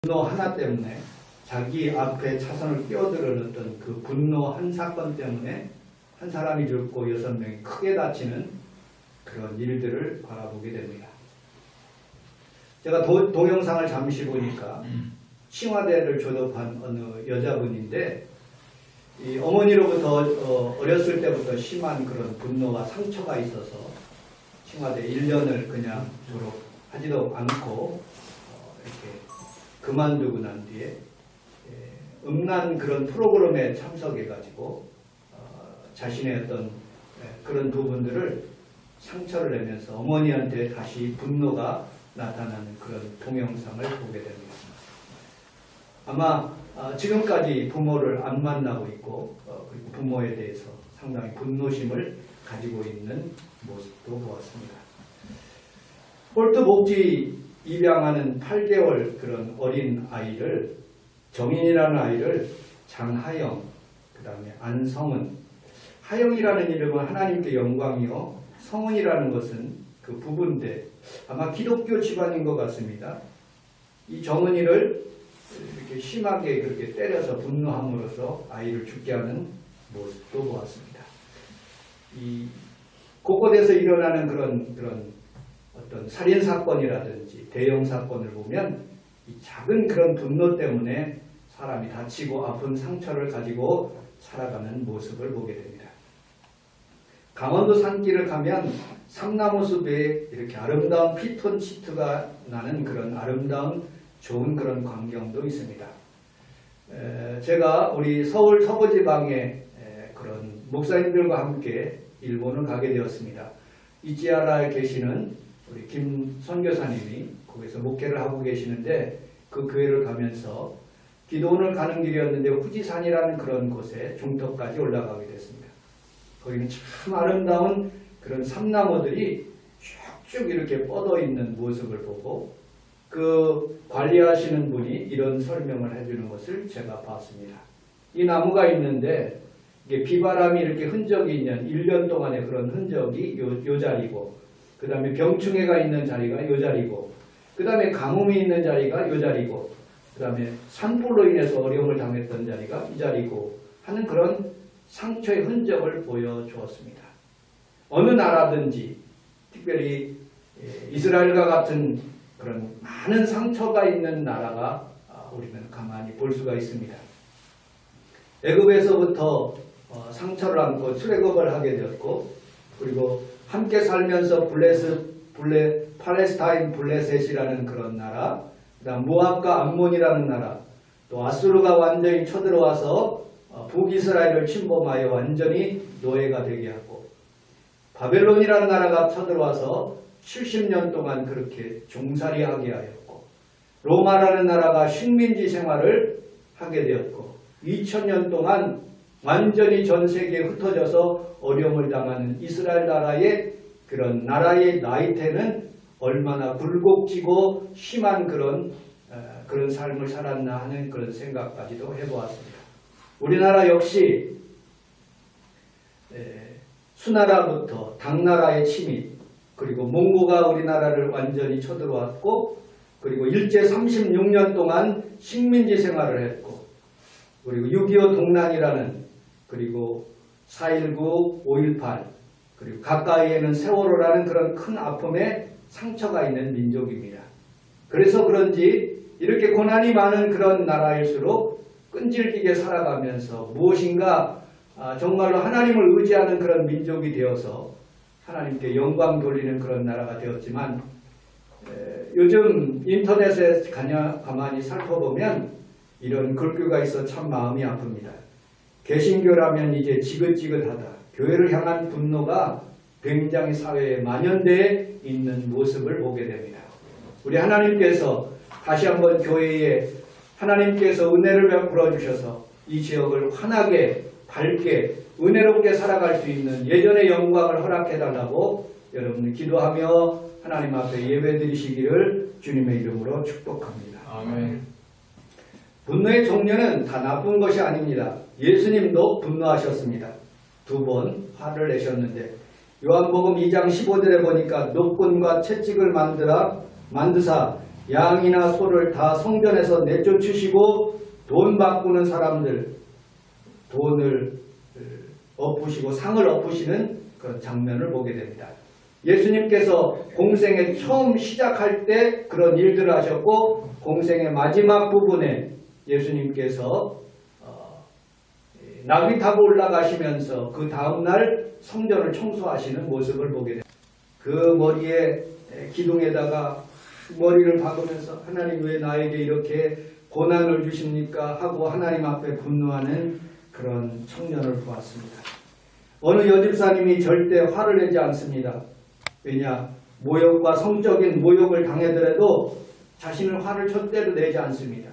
분노 하나 때문에 자기 앞에 차선을 끼어들은 어떤 그 분노 한 사건 때문에 한 사람이 죽고 6명이 크게 다치는 그런 일들을 바라보게 됩니다. 제가 동영상을 잠시 보니까 칭화대를 졸업한 어느 여자분인데 이 어머니로부터 어렸을 때부터 심한 그런 분노와 상처가 있어서 칭화대 1년을 그냥 졸업하지도 않고 이렇게 그만두고 난 뒤에 음란 그런 프로그램에 참석해가지고 자신의 어떤 그런 부분들을 상처를 내면서 어머니한테 다시 분노가 나타나는 그런 동영상을 보게 됩니다. 아마 지금까지 부모를 안 만나고 있고 그리고 부모에 대해서 상당히 분노심을 가지고 있는 모습도 보았습니다. 홀트 복지 입양하는 8개월 그런 어린 아이를 정인이라는 아이를 장하영, 그 다음에 안성은, 하영이라는 이름은 하나님께 영광이요, 성은이라는 것은 그 부부인데 아마 기독교 집안인 것 같습니다. 이 정은이를 이렇게 심하게 그렇게 때려서 분노함으로써 아이를 죽게 하는 모습도 보았습니다. 이 곳곳에서 일어나는 그런 어떤 살인 사건이라든지 대형 사건을 보면 이 작은 그런 분노 때문에 사람이 다치고 아픈 상처를 가지고 살아가는 모습을 보게 됩니다. 강원도 산길을 가면 삼나무 숲에 이렇게 아름다운 피톤치드가 나는 그런 아름다운 좋은 그런 광경도 있습니다. 제가 우리 서울 서부지방의 그런 목사님들과 함께 일본을 가게 되었습니다. 이치하라에 계시는 우리 김 선교사님이 거기서 목회를 하고 계시는데 그 교회를 가면서 기도원을 가는 길이었는데 후지산이라는 그런 곳에 중턱까지 올라가게 됐습니다. 거기는 참 아름다운 그런 삼나무들이 쭉쭉 이렇게 뻗어 있는 모습을 보고 그 관리하시는 분이 이런 설명을 해주는 것을 제가 봤습니다. 이 나무가 있는데 이게 비바람이 이렇게 흔적이 있는 1년 동안의 그런 흔적이 요 자리고, 그 다음에 병충해가 있는 자리가 요 자리고, 그 다음에 가뭄이 있는 자리가 요 자리고, 그 다음에 산불로 인해서 어려움을 당했던 자리가 이 자리고 하는 그런 상처의 흔적을 보여주었습니다. 어느 나라든지 특별히 이스라엘과 같은 그런 많은 상처가 있는 나라가 우리는 가만히 볼 수가 있습니다. 애굽에서부터 상처를 안고 출애굽을 하게 되었고, 그리고 함께 살면서 팔레스타인 블레셋이라는 그런 나라, 그다음 모압과 암몬이라는 나라, 또 아수르가 완전히 쳐들어와서 북이스라엘을 침범하여 완전히 노예가 되게 하고, 바벨론이라는 나라가 쳐들어와서 70년 동안 그렇게 종살이하게 하였고, 로마라는 나라가 식민지 생활을 하게 되었고, 2000년 동안 완전히 전 세계에 흩어져서 어려움을 당하는 이스라엘 나라의 그런 나라의 나이테는 얼마나 굴곡지고 심한 그런 삶을 살았나 하는 그런 생각까지도 해보았습니다. 우리나라 역시 수나라부터 당나라의 침입, 그리고 몽고가 우리나라를 완전히 쳐들어왔고, 그리고 일제 36년 동안 식민지 생활을 했고, 그리고 6.25 동란이라는, 그리고 4.19, 5.18, 그리고 가까이에는 세월호라는 그런 큰 아픔에 상처가 있는 민족입니다. 그래서 그런지 이렇게 고난이 많은 그런 나라일수록 끈질기게 살아가면서 무엇인가 정말로 하나님을 의지하는 그런 민족이 되어서 하나님께 영광 돌리는 그런 나라가 되었지만, 요즘 인터넷에 가만히 살펴보면 이런 글귀가 있어 참 마음이 아픕니다. 개신교라면 이제 지긋지긋하다. 교회를 향한 분노가 굉장히 사회에 만연되어 있는 모습을 보게 됩니다. 우리 하나님께서 다시 한번 교회에 하나님께서 은혜를 베풀어 주셔서 이 지역을 환하게, 밝게, 은혜롭게 살아갈 수 있는 예전의 영광을 허락해달라고 여러분 기도하며 하나님 앞에 예배드리시기를 주님의 이름으로 축복합니다. 아멘. 분노의 종류는 다 나쁜 것이 아닙니다. 예수님도 분노하셨습니다. 2번 화를 내셨는데, 요한복음 2장 15절에 보니까 노끈과 채찍을 만드사 양이나 소를 다 성전에서 내쫓으시고 돈 바꾸는 사람들, 돈을 엎으시고 상을 엎으시는 그런 장면을 보게 됩니다. 예수님께서 공생에 처음 시작할 때 그런 일들을 하셨고 공생의 마지막 부분에 예수님께서 나귀 타고 올라가시면서 그 다음날 성전을 청소하시는 모습을 보게 됩니다. 그 머리에 기둥에다가 머리를 박으면서 하나님 왜 나에게 이렇게 고난을 주십니까? 하고 하나님 앞에 분노하는 그런 청년을 보았습니다. 어느 여집사님이 절대 화를 내지 않습니다. 왜냐? 모욕과 성적인 모욕을 당하더라도 자신은 화를 절대로 내지 않습니다.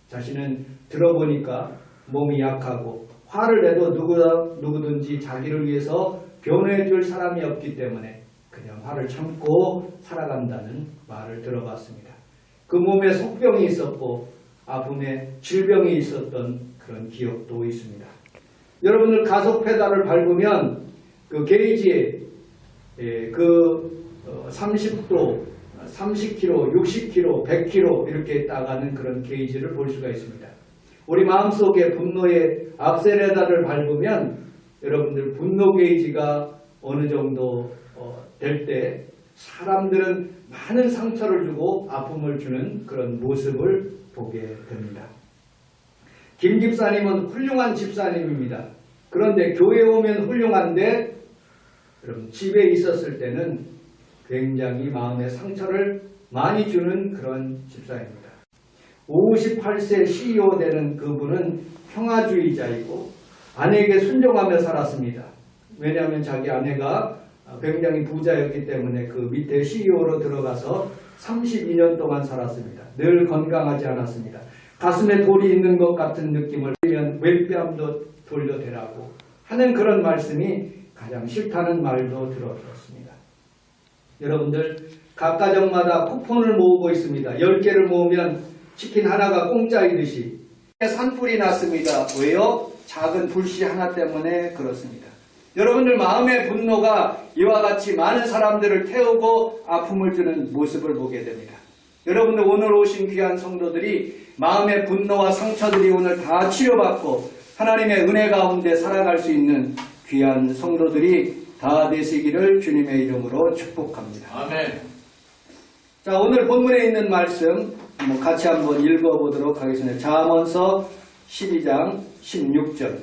자신은 들어보니까 몸이 약하고 화를 내도 누구든지 자기를 위해서 변호해 줄 사람이 없기 때문에 그냥 화를 참고 살아간다는 말을 들어봤습니다. 그 몸에 속병이 있었고 아픔에 질병이 있었던 그런 기억도 있습니다. 여러분들 가속 페달을 밟으면 그 게이지에 그 30도, 30km, 60km, 100km 이렇게 따가는 그런 게이지를 볼 수가 있습니다. 우리 마음속에 분노의 악셀레다를 밟으면 여러분들 분노 게이지가 어느 정도 될 때 사람들은 많은 상처를 주고 아픔을 주는 그런 모습을 보게 됩니다. 김 집사님은 훌륭한 집사님입니다. 그런데 교회에 오면 훌륭한데 여러분 집에 있었을 때는 굉장히 마음의 상처를 많이 주는 그런 집사입니다. 58세 CEO 되는 그분은 평화주의자이고 아내에게 순종하며 살았습니다. 왜냐하면 자기 아내가 굉장히 부자였기 때문에 그 밑에 CEO로 들어가서 32년 동안 살았습니다. 늘 건강하지 않았습니다. 가슴에 돌이 있는 것 같은 느낌을 들면 왼뺨도 돌려대라고 하는 그런 말씀이 가장 싫다는 말도 들었습니다. 여러분들 각 가정마다 쿠폰을 모으고 있습니다. 10개를 모으면 치킨 하나가 공짜이듯이 산불이 났습니다. 왜요? 작은 불씨 하나 때문에 그렇습니다. 여러분들 마음의 분노가 이와 같이 많은 사람들을 태우고 아픔을 주는 모습을 보게 됩니다. 여러분들 오늘 오신 귀한 성도들이 마음의 분노와 상처들이 오늘 다 치료받고 하나님의 은혜 가운데 살아갈 수 있는 귀한 성도들이 다 되시기를 주님의 이름으로 축복합니다. 아멘. 자, 오늘 본문에 있는 말씀 같이 한번 읽어보도록 하겠습니다. 잠언서 12장 16절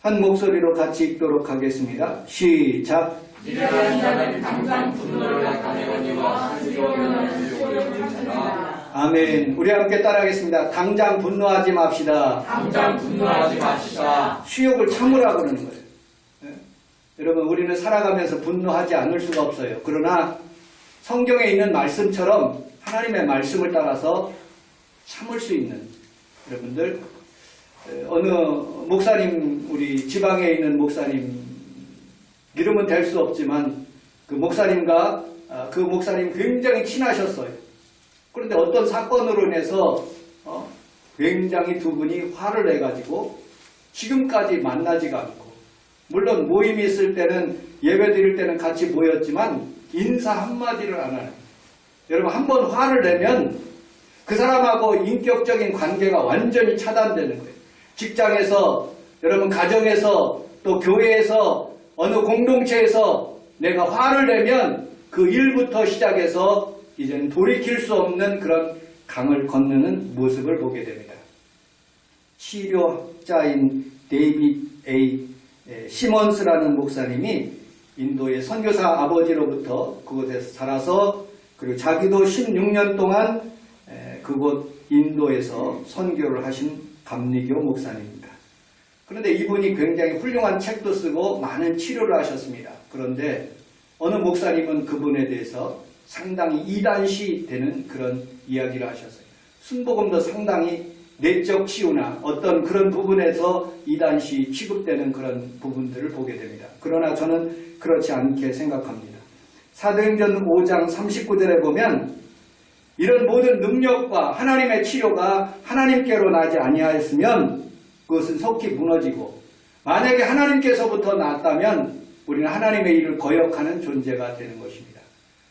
한 목소리로 같이 읽도록 하겠습니다. 시작. 미련한 자는 당장 분노를 나타내거니와 수요는 수요를 찾아. 아멘. 우리 함께 따라하겠습니다. 당장 분노하지 맙시다. 당장 분노하지 맙시다. 수욕을 참으라 그러는 거예요. 네? 여러분 우리는 살아가면서 분노하지 않을 수가 없어요. 그러나 성경에 있는 말씀처럼 하나님의 말씀을 따라서 참을 수 있는 여러분들 어느 목사님 우리 지방에 있는 목사님 이름은 될 수 없지만 그 목사님과 그 목사님 굉장히 친하셨어요. 그런데 어떤 사건으로 인해서 굉장히 두 분이 화를 내가지고 지금까지 만나지가 않고 물론 모임이 있을 때는 예배 드릴 때는 같이 모였지만 인사 한마디를 안 하는 여러분 한 번 화를 내면 그 사람하고 인격적인 관계가 완전히 차단되는 거예요. 직장에서 여러분 가정에서 또 교회에서 어느 공동체에서 내가 화를 내면 그 일부터 시작해서 이제는 돌이킬 수 없는 그런 강을 건너는 모습을 보게 됩니다. 치료학자인 데이빗 A. 시먼스라는 목사님이 인도의 선교사 아버지로부터 그곳에서 자라서 그리고 자기도 16년 동안 그곳 인도에서 선교를 하신 감리교 목사님입니다. 그런데 이분이 굉장히 훌륭한 책도 쓰고 많은 치료를 하셨습니다. 그런데 어느 목사님은 그분에 대해서 상당히 이단시 되는 그런 이야기를 하셨어요. 순복음도 상당히 내적 치유나 어떤 그런 부분에서 이단시 취급되는 그런 부분들을 보게 됩니다. 그러나 저는 그렇지 않게 생각합니다. 사도행전 5장 39절에 보면 이런 모든 능력과 하나님의 치료가 하나님께로 나지 아니하였으면 그것은 속히 무너지고 만약에 하나님께서부터 나왔다면 우리는 하나님의 일을 거역하는 존재가 되는 것입니다.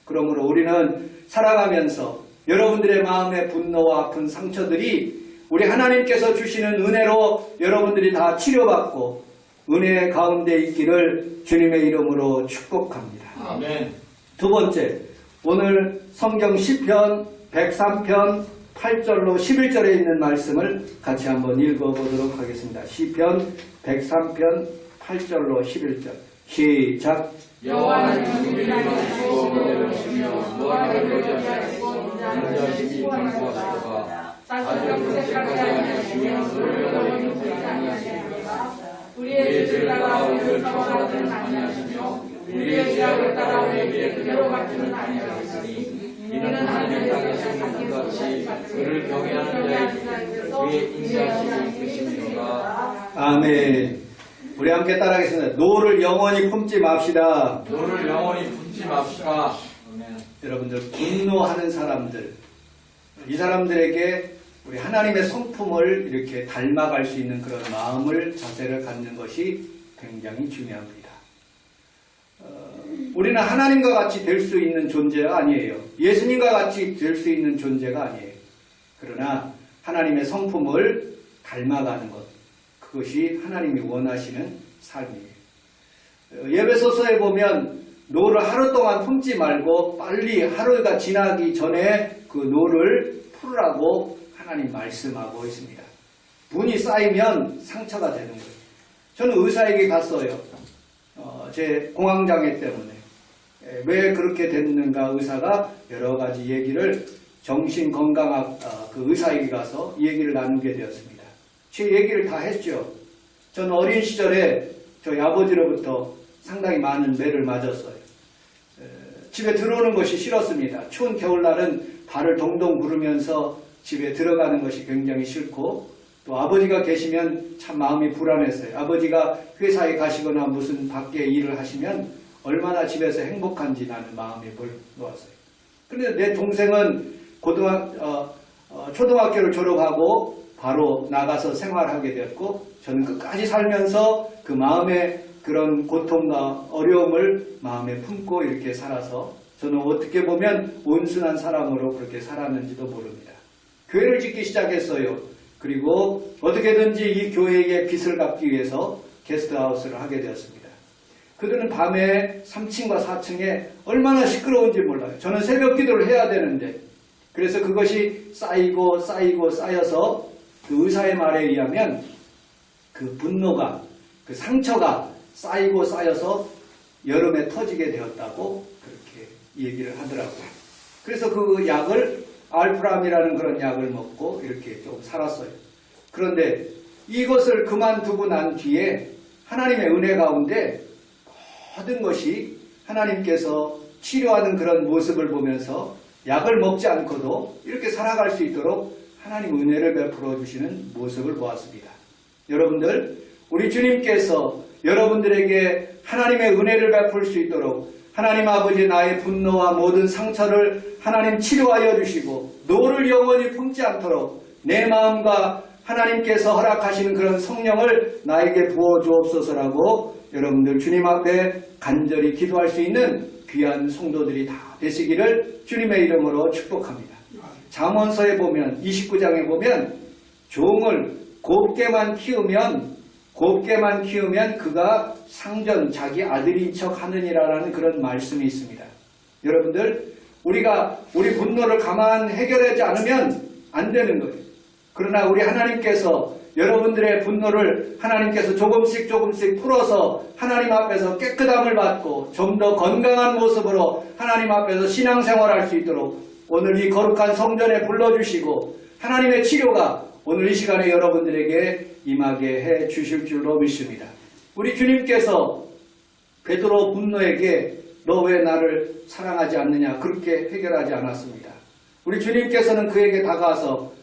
그러므로 우리는 살아가면서 여러분들의 마음의 분노와 아픈 상처들이 우리 하나님께서 주시는 은혜로 여러분들이 다 치료받고 은혜 가운데 있기를 주님의 이름으로 축복합니다. 아멘. 두 번째, 오늘 성경 시편 103편 8절로 11절에 있는 말씀을 같이 한번 읽어보도록 하겠습니다. 시편 103편 8절로 11절 시작. 여호와는 우리를 이루시고 모델하시며 무한을 의지하시고 인자하심이 강구하시다가 아주 그때까지 아니하시며 서로 영원히 그때까지 아니하시니까 우리의 죄를 따라 우리를 처벌하지는 아니하시며 우리의 죄악을 따라 우리에게 그대로 갚지는 아니하시니 이는 하나님의 당하신 분같이 그를 경외하는 자에게 그의 인자하심이 있으시니라. 아멘. 우리 함께 따라하겠습니다. 노를 영원히 품지 맙시다. 너를 영원히 품지 맙시다. 아멘. 여러분들, 분노하는 사람들, 이 사람들에게 우리 하나님의 성품을 이렇게 닮아갈 수 있는 그런 마음을, 자세를 갖는 것이 굉장히 중요합니다. 우리는 하나님과 같이 될 수 있는 존재가 아니에요. 예수님과 같이 될 수 있는 존재가 아니에요. 그러나 하나님의 성품을 닮아가는 것, 그것이 하나님이 원하시는 삶이에요. 예배소서에 보면 노를 하루 동안 품지 말고 빨리 하루가 지나기 전에 그 노를 풀으라고 하나님 말씀하고 있습니다. 분이 쌓이면 상처가 되는 거예요. 저는 의사에게 갔어요. 제 공황장애 때문에. 왜 그렇게 됐는가 의사가 여러 가지 얘기를 정신건강학 그 의사에게 가서 얘기를 나누게 되었습니다. 제 얘기를 다 했죠. 저는 어린 시절에 저희 아버지로부터 상당히 많은 매를 맞았어요. 집에 들어오는 것이 싫었습니다. 추운 겨울날은 발을 동동 구르면서 집에 들어가는 것이 굉장히 싫고 또 아버지가 계시면 참 마음이 불안했어요. 아버지가 회사에 가시거나 무슨 밖에 일을 하시면 얼마나 집에서 행복한지 나는 마음에 놓았어요. 그런데 내 동생은 초등학교를 졸업하고 바로 나가서 생활하게 되었고 저는 끝까지 살면서 그 마음의 그런 고통과 어려움을 마음에 품고 이렇게 살아서 저는 어떻게 보면 온순한 사람으로 그렇게 살았는지도 모릅니다. 교회를 짓기 시작했어요. 그리고 어떻게든지 이 교회의 빚을 갚기 위해서 게스트하우스를 하게 되었습니다. 그들은 밤에 3층과 4층에 얼마나 시끄러운지 몰라요. 저는 새벽 기도를 해야 되는데 그래서 그것이 쌓이고 쌓여서 그 의사의 말에 의하면 그 분노가 그 상처가 쌓이고 쌓여서 여름에 터지게 되었다고 그렇게 얘기를 하더라고요. 그래서 그 약을 알프람이라는 그런 약을 먹고 이렇게 좀 살았어요. 그런데 이것을 그만두고 난 뒤에 하나님의 은혜 가운데 모든 것이 하나님께서 치료하는 그런 모습을 보면서 약을 먹지 않고도 이렇게 살아갈 수 있도록 하나님 은혜를 베풀어 주시는 모습을 보았습니다. 여러분들, 우리 주님께서 여러분들에게 하나님의 은혜를 베풀 수 있도록 하나님 아버지 나의 분노와 모든 상처를 하나님 치료하여 주시고 노를 영원히 품지 않도록 내 마음과 하나님께서 허락하시는 그런 성령을 나에게 부어 주옵소서라고 여러분들 주님 앞에 간절히 기도할 수 있는 귀한 성도들이 다 되시기를 주님의 이름으로 축복합니다. 잠언서에 보면 29장에 보면 종을 곱게만 키우면 그가 상전 자기 아들인 척 하느니라라는 그런 말씀이 있습니다. 여러분들 우리가 우리 분노를 가만 해결하지 않으면 안 되는 거예요. 그러나 우리 하나님께서 여러분들의 분노를 하나님께서 조금씩 풀어서 하나님 앞에서 깨끗함을 받고 좀 더 건강한 모습으로 하나님 앞에서 신앙생활할 수 있도록 오늘 이 거룩한 성전에 불러주시고 하나님의 치료가 오늘 이 시간에 여러분들에게 임하게 해 주실 줄로 믿습니다. 우리 주님께서 베드로 분노에게 너 왜 나를 사랑하지 않느냐 그렇게 해결하지 않았습니다. 우리 주님께서는 그에게 다가와서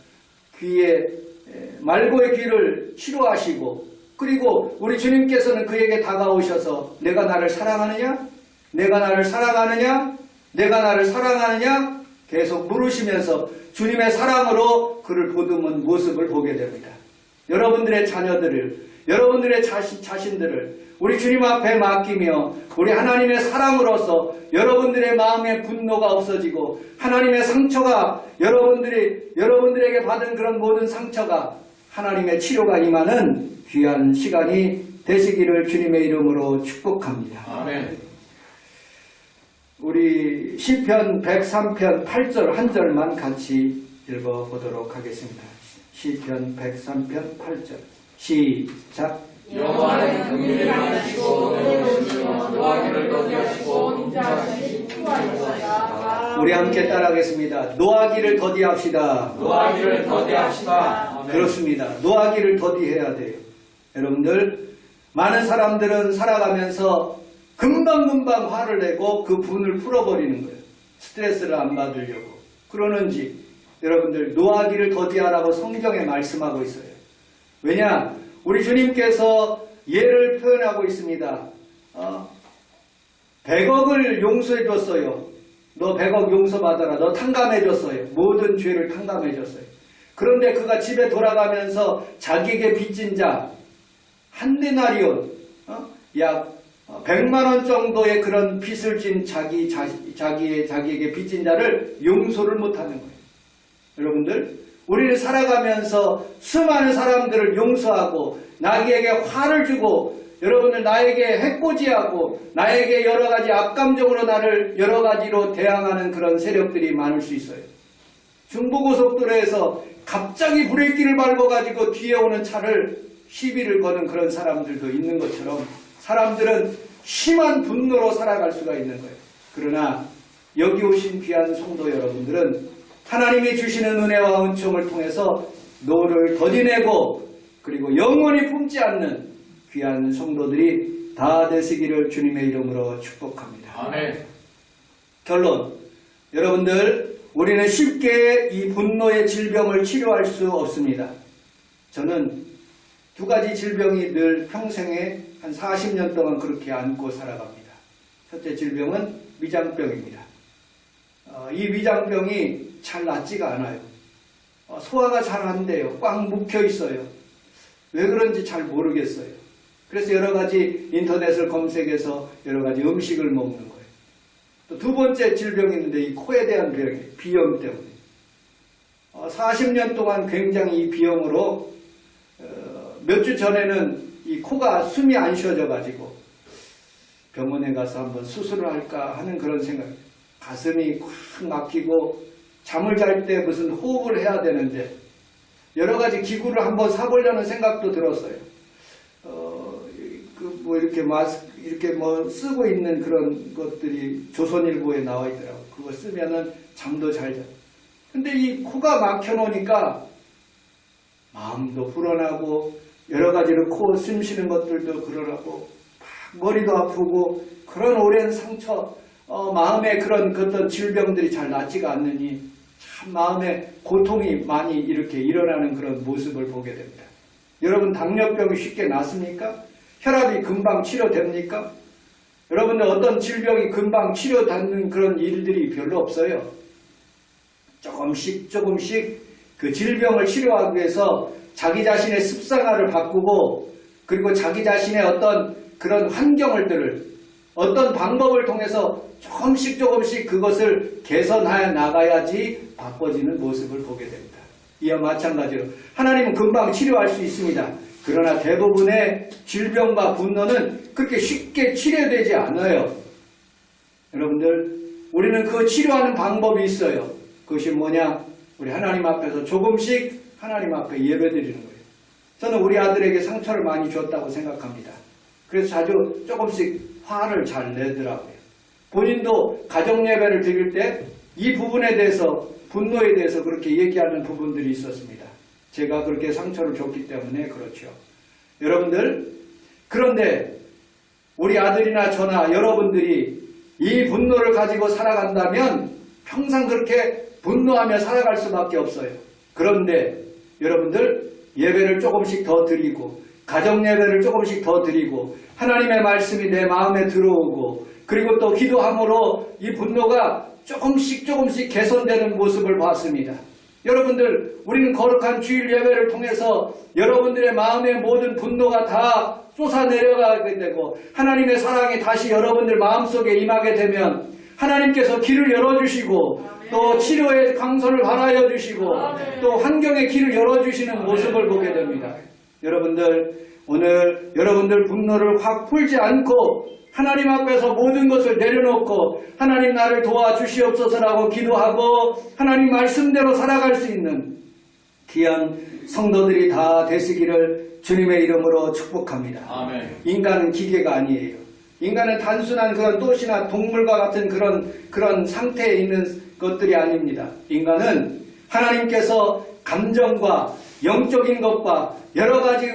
말고의 귀를 치료하시고 그리고 우리 주님께서는 그에게 다가오셔서 내가 나를 사랑하느냐? 내가 나를 사랑하느냐? 내가 나를 사랑하느냐? 계속 물으시면서 주님의 사랑으로 그를 보듬은 모습을 보게 됩니다. 여러분들의 자녀들을, 여러분들의 자신들을 우리 주님 앞에 맡기며 우리 하나님의 사랑으로서 여러분들의 마음의 분노가 없어지고 하나님의 상처가 여러분들에게 받은 그런 모든 상처가 하나님의 치료가 임하는 귀한 시간이 되시기를 주님의 이름으로 축복합니다. 아멘. 우리 시편 103편 8절 한 절만 같이 읽어보도록 하겠습니다. 시편 103편 8절 시작. 여호와는 긍휼히 많으시고 은혜로우시며 노하기를 더디하시고 인자하시니 풍부하시다. 우리 함께 따라하겠습니다. 노하기를 더디합시다. 노하기를 더디합시다. 아멘. 그렇습니다. 노하기를 더디해야 돼요. 여러분들, 많은 사람들은 살아가면서 금방금방 화를 내고 그 분을 풀어버리는 거예요. 스트레스를 안 받으려고. 그러는지 여러분들 노하기를 더디하라고 성경에 말씀하고 있어요. 왜냐? 우리 주님께서 예를 표현하고 있습니다. 100억을 용서해 줬어요. 너 100억 용서받아라. 너 탕감해 줬어요. 모든 죄를 탕감해 줬어요. 그런데 그가 집에 돌아가면서 자기에게 빚진 자 한 데나리온 약 100만 원 정도의 그런 빚을 진 자기에게 빚진 자를 용서를 못하는 거예요. 여러분들, 우리는 살아가면서 수많은 사람들을 용서하고 나에게 화를 주고 여러분들 나에게 해코지하고 나에게 여러 가지 악감정으로 나를 여러 가지로 대항하는 그런 세력들이 많을 수 있어요. 중부고속도로에서 갑자기 브레이크를 밟아가지고 뒤에 오는 차를 시비를 거는 그런 사람들도 있는 것처럼 사람들은 심한 분노로 살아갈 수가 있는 거예요. 그러나 여기 오신 귀한 성도 여러분들은 하나님이 주시는 은혜와 은총을 통해서 노를 더디내고 그리고 영원히 품지 않는 귀한 성도들이 다 되시기를 주님의 이름으로 축복합니다. 아멘. 결론, 여러분들, 우리는 쉽게 이 분노의 질병을 치료할 수 없습니다. 저는 두 가지 질병이 늘 평생에 한 40년 동안 그렇게 안고 살아갑니다. 첫째 질병은 위장병입니다. 이 위장병이 잘 낫지가 않아요. 소화가 잘 안 돼요. 꽉 묵혀 있어요. 왜 그런지 잘 모르겠어요. 그래서 여러 가지 인터넷을 검색해서 여러 가지 음식을 먹는 거예요. 또 두 번째 질병이 있는데 이 코에 대한 병이에요. 비염 때문에. 40년 동안 굉장히 이 비염으로 몇 주 전에는 이 코가 숨이 안 쉬어져가지고 병원에 가서 한번 수술을 할까 하는 그런 생각. 가슴이 꽉 막히고 잠을 잘 때 무슨 호흡을 해야 되는데 여러 가지 기구를 한번 사보려는 생각도 들었어요. 이렇게 쓰고 있는 그런 것들이 조선일보에 나와 있더라고요. 그거 쓰면은 잠도 잘 자. 근데 이 코가 막혀 놓으니까 마음도 불어나고 여러 가지로 코 숨 쉬는 것들도 그러라고 머리도 아프고 그런 오랜 상처, 마음의 그런 어떤 질병들이 잘 낫지가 않느니 참 마음에 고통이 많이 이렇게 일어나는 그런 모습을 보게 됩니다. 여러분 당뇨병이 쉽게 낫습니까? 혈압이 금방 치료됩니까? 여러분들 어떤 질병이 금방 치료되는 그런 일들이 별로 없어요. 조금씩 그 질병을 치료하기 위해서 자기 자신의 습생활을 바꾸고 그리고 자기 자신의 어떤 그런 환경들을 어떤 방법을 통해서 조금씩 그것을 개선하여 나가야지 바꿔지는 모습을 보게 됩니다. 이와 마찬가지로 하나님은 금방 치료할 수 있습니다. 그러나 대부분의 질병과 분노는 그렇게 쉽게 치료되지 않아요. 여러분들, 우리는 그 치료하는 방법이 있어요. 그것이 뭐냐? 우리 하나님 앞에서 조금씩 하나님 앞에 예배드리는 거예요. 저는 우리 아들에게 상처를 많이 줬다고 생각합니다. 그래서 자주 조금씩 화를 잘 내더라고요. 본인도 가정예배를 드릴 때 이 부분에 대해서 분노에 대해서 그렇게 얘기하는 부분들이 있었습니다. 제가 그렇게 상처를 줬기 때문에 그렇죠. 여러분들, 그런데 우리 아들이나 저나 여러분들이 이 분노를 가지고 살아간다면 평생 그렇게 분노하며 살아갈 수밖에 없어요. 그런데 여러분들 예배를 조금씩 더 드리고 가정 예배를 조금씩 더 드리고 하나님의 말씀이 내 마음에 들어오고 그리고 또 기도함으로 이 분노가 조금씩 개선되는 모습을 봤습니다. 여러분들, 우리는 거룩한 주일 예배를 통해서 여러분들의 마음의 모든 분노가 다 쏟아내려가게 되고 하나님의 사랑이 다시 여러분들 마음속에 임하게 되면 하나님께서 길을 열어주시고 또 치료의 강선을 발하여 주시고 또 환경의 길을 열어주시는 모습을 보게 됩니다. 여러분들, 오늘 여러분들 분노를 확 풀지 않고 하나님 앞에서 모든 것을 내려놓고 하나님 나를 도와주시옵소서라고 기도하고 하나님 말씀대로 살아갈 수 있는 귀한 성도들이 다 되시기를 주님의 이름으로 축복합니다. 아멘. 인간은 기계가 아니에요. 인간은 단순한 그런 또시나 동물과 같은 그런 상태에 있는 것들이 아닙니다. 인간은 하나님께서 감정과 영적인 것과 여러 가지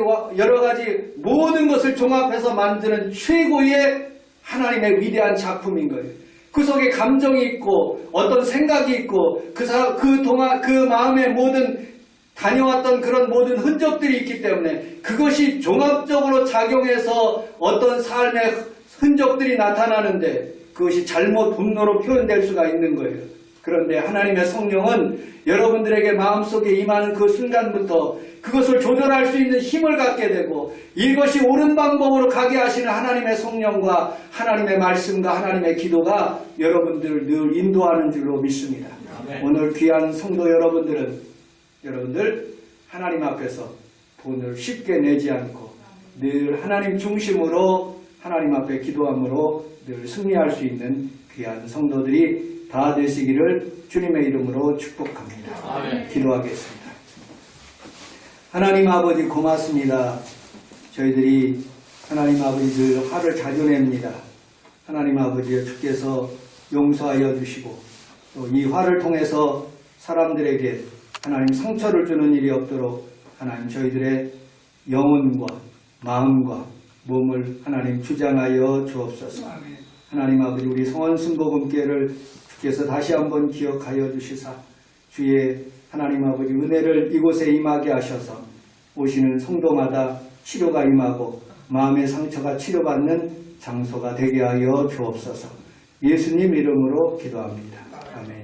모든 것을 종합해서 만드는 최고의 하나님의 위대한 작품인 거예요. 그 속에 감정이 있고 어떤 생각이 있고 그 마음의 모든 다녀왔던 그런 모든 흔적들이 있기 때문에 그것이 종합적으로 작용해서 어떤 삶의 흔적들이 나타나는데 그것이 잘못 분노로 표현될 수가 있는 거예요. 그런데 하나님의 성령은 여러분들에게 마음속에 임하는 그 순간부터 그것을 조절할 수 있는 힘을 갖게 되고 이것이 옳은 방법으로 가게 하시는 하나님의 성령과 하나님의 말씀과 하나님의 기도가 여러분들을 늘 인도하는 줄로 믿습니다. 아멘. 오늘 귀한 성도 여러분들 하나님 앞에서 돈을 쉽게 내지 않고 늘 하나님 중심으로 하나님 앞에 기도함으로 늘 승리할 수 있는 귀한 성도들이 다 되시기를 주님의 이름으로 축복합니다. 아멘. 기도하겠습니다. 하나님 아버지 고맙습니다. 저희들이 하나님 아버지 늘 화를 자주 냅니다. 하나님 아버지 주께서 용서하여 주시고 또 이 화를 통해서 사람들에게 하나님 상처를 주는 일이 없도록 하나님 저희들의 영혼과 마음과 몸을 하나님 주장하여 주옵소서. 하나님 아버지 우리 성원 순복음교회를 주께서 다시 한번 기억하여 주시사 주의 하나님 아버지 은혜를 이곳에 임하게 하셔서 오시는 성도마다 치료가 임하고 마음의 상처가 치료받는 장소가 되게 하여 주옵소서. 예수님 이름으로 기도합니다. 아멘.